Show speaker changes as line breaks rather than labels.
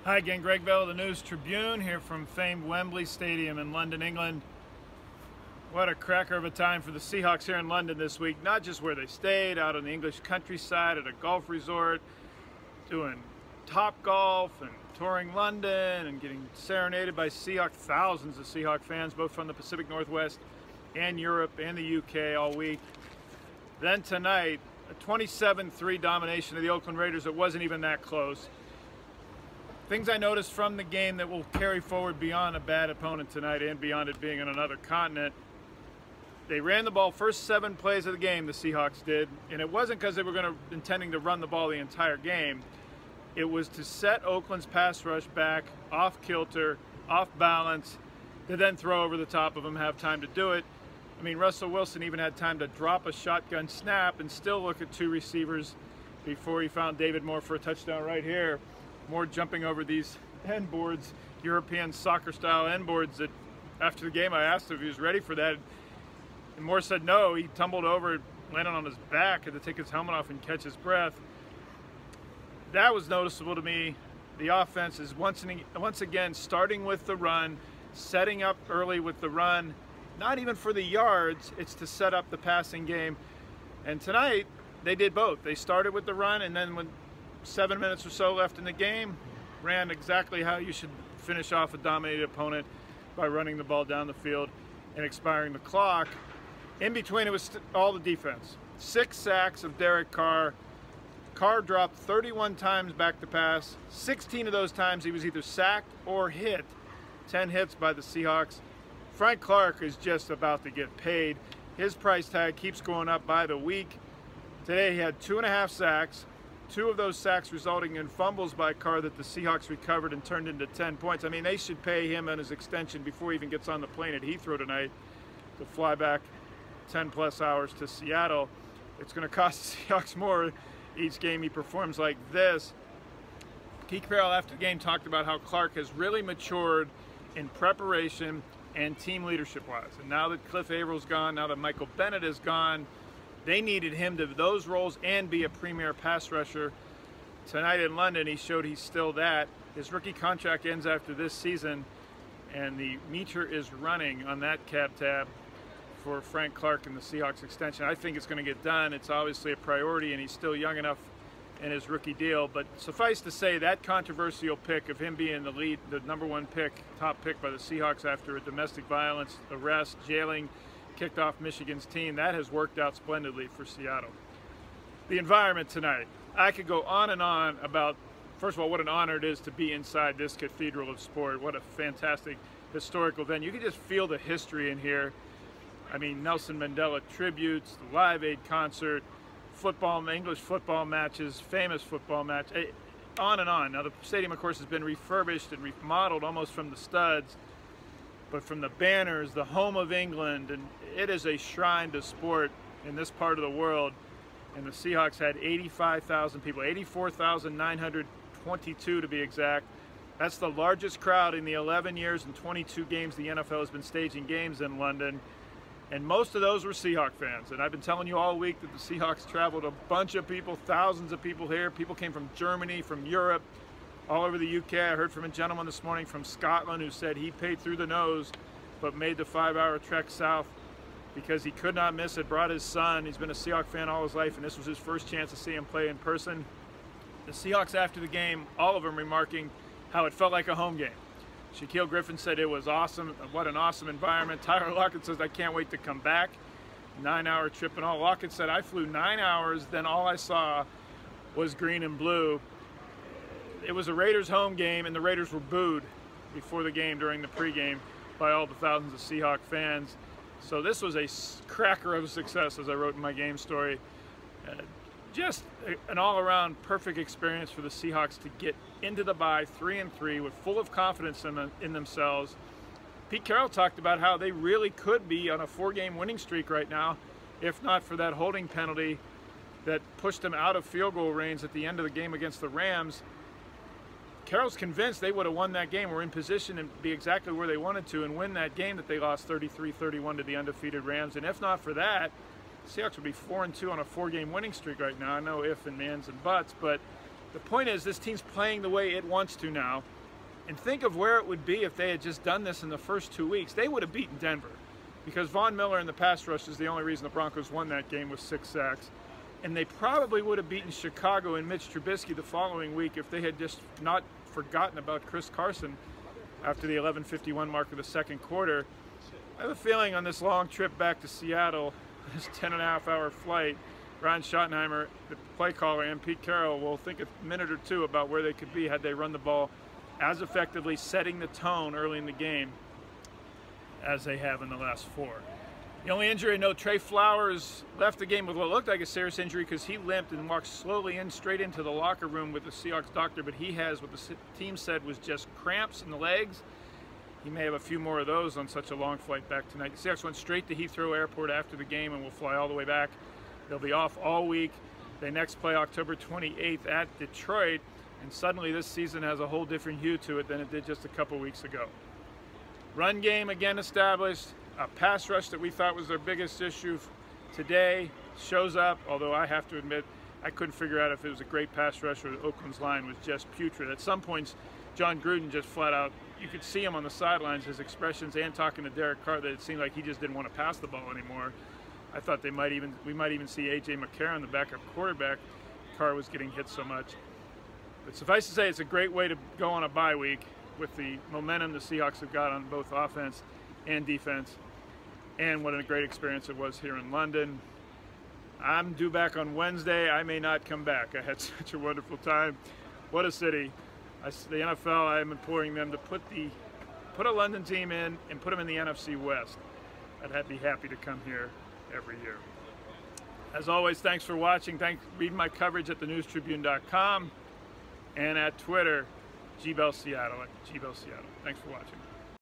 Hi again, Gregg of the News Tribune here from famed Wembley Stadium in London, England. What a cracker of a time for the Seahawks here in London this week. Not just where they stayed, out on the English countryside at a golf resort, doing Top Golf and touring London and getting serenaded by thousands of Seahawk fans, both from the Pacific Northwest and Europe and the UK all week. Then tonight, a 27-3 domination of the Oakland Raiders. It wasn't even that close. Things I noticed from the game that will carry forward beyond a bad opponent tonight and beyond it being on another continent. They ran the ball first 7 plays of the game, the Seahawks did, and it wasn't because they were intending to run the ball the entire game. It was to set Oakland's pass rush back, off kilter, off balance, to then throw over the top of them, have time to do it. I mean, Russell Wilson even had time to drop a shotgun snap and still look at 2 receivers before he found David Moore for a touchdown right here. Moore jumping over these end boards, European soccer style end boards, that after the game I asked him if he was ready for that, and Moore said no. He tumbled over, landed on his back, had to take his helmet off and catch his breath. That was noticeable to me. The offense is once again starting with the run, setting up early with the run, not even for the yards, it's to set up the passing game. And tonight they did both. They started with the run, and then when 7 minutes or so left in the game, ran exactly how you should finish off a dominated opponent, by running the ball down the field and expiring the clock. In between, it was all the defense. 6 sacks of Derek Carr. Carr dropped 31 times back to pass. 16 of those times he was either sacked or hit. 10 hits by the Seahawks. Frank Clark is just about to get paid. His price tag keeps going up by the week. Today he had 2.5 sacks. 2 of those sacks resulting in fumbles by Carr that the Seahawks recovered and turned into 10 points. I mean, they should pay him and his extension before he even gets on the plane at Heathrow tonight to fly back 10+ hours to Seattle. It's going to cost the Seahawks more each game he performs like this. Pete Carroll after the game talked about how Clark has really matured in preparation and team leadership-wise. And now that Cliff Avrill's gone, now that Michael Bennett is gone, they needed him to those roles and be a premier pass rusher. Tonight in London, he showed he's still that. His rookie contract ends after this season, and the meter is running on that cap tab for Frank Clark and the Seahawks extension. I think it's going to get done. It's obviously a priority, and he's still young enough in his rookie deal. But suffice to say, that controversial pick of him being the lead, the #1 pick, top pick by the Seahawks after a domestic violence arrest, jailing, kicked off Michigan's team, that has worked out splendidly for Seattle. The environment tonight, I could go on and on about, first of all, what an honor it is to be inside this cathedral of sport. What a fantastic historical venue. You can just feel the history in here. I mean, Nelson Mandela tributes, the Live Aid concert, football, English football matches, famous football match, on and on. Now the stadium, of course, has been refurbished and remodeled almost from the studs, but from the banners, the home of England, and it is a shrine to sport in this part of the world. And the Seahawks had 85,000 people, 84,922 to be exact. That's the largest crowd in the 11 years and 22 games the NFL has been staging games in London. And most of those were Seahawk fans. And I've been telling you all week that the Seahawks traveled a bunch of people, thousands of people here. People came from Germany, from Europe, all over the UK. I heard from a gentleman this morning from Scotland who said he paid through the nose but made the 5-hour trek south because he could not miss it. Brought his son. He's been a Seahawk fan all his life, and this was his first chance to see him play in person. The Seahawks after the game, all of them remarking how it felt like a home game. Shaquille Griffin said it was awesome. What an awesome environment. Tyler Lockett says, I can't wait to come back. 9-hour trip and all. Lockett said, I flew 9 hours, then all I saw was green and blue. It was a Raiders home game, and the Raiders were booed before the game during the pregame by all the thousands of Seahawk fans. So this was a cracker of success, as I wrote in my game story. Just an all-around perfect experience for the Seahawks to get into the bye 3-3 with full of confidence in themselves. Pete Carroll talked about how they really could be on a 4-game winning streak right now, if not for that holding penalty that pushed them out of field goal range at the end of the game against the Rams. Carroll's convinced they would have won that game, were in position to be exactly where they wanted to and win that game that they lost 33-31 to the undefeated Rams. And if not for that, Seahawks would be 4-2 on a 4-game winning streak right now. I know if and ands and buts, but The point is, this team's playing the way it wants to now. And think of where it would be if they had just done this in the first 2 weeks. They would have beaten Denver, because Von Miller in the pass rush is the only reason the Broncos won that game with 6 sacks. And they probably would have beaten Chicago and Mitch Trubisky the following week if they had just not forgotten about Chris Carson after the 11:51 mark of the second quarter. I have a feeling on this long trip back to Seattle, this 10.5-hour flight, Ron Schottenheimer, the play caller, and Pete Carroll will think a minute or two about where they could be had they run the ball as effectively, setting the tone early in the game as they have in the last 4. The only injury, no, Trey Flowers left the game with what looked like a serious injury because he limped and walked slowly straight into the locker room with the Seahawks doctor, but he has what the team said was just cramps in the legs. He may have a few more of those on such a long flight back tonight. The Seahawks went straight to Heathrow Airport after the game and will fly all the way back. They'll be off all week. They next play October 28th at Detroit, and suddenly this season has a whole different hue to it than it did just a couple weeks ago. Run game again established. A pass rush that we thought was their biggest issue today shows up, although I have to admit I couldn't figure out if it was a great pass rush or Oakland's line was just putrid. At some points, John Gruden just flat out, you could see him on the sidelines, his expressions, and talking to Derek Carr, that it seemed like he just didn't want to pass the ball anymore. I thought we might even see A.J. McCarron, the backup quarterback. Carr was getting hit so much. But suffice to say, it's a great way to go on a bye week with the momentum the Seahawks have got on both offense and defense, and what a great experience it was here in London. I'm due back on Wednesday. I may not come back. I had such a wonderful time. What a city. The NFL, I'm imploring them to put a London team in and put them in the NFC West. I'd be happy to come here every year. As always, thanks for watching. Read my coverage at thenewstribune.com and at Twitter, GBellSeattle, at GBellSeattle. Thanks for watching.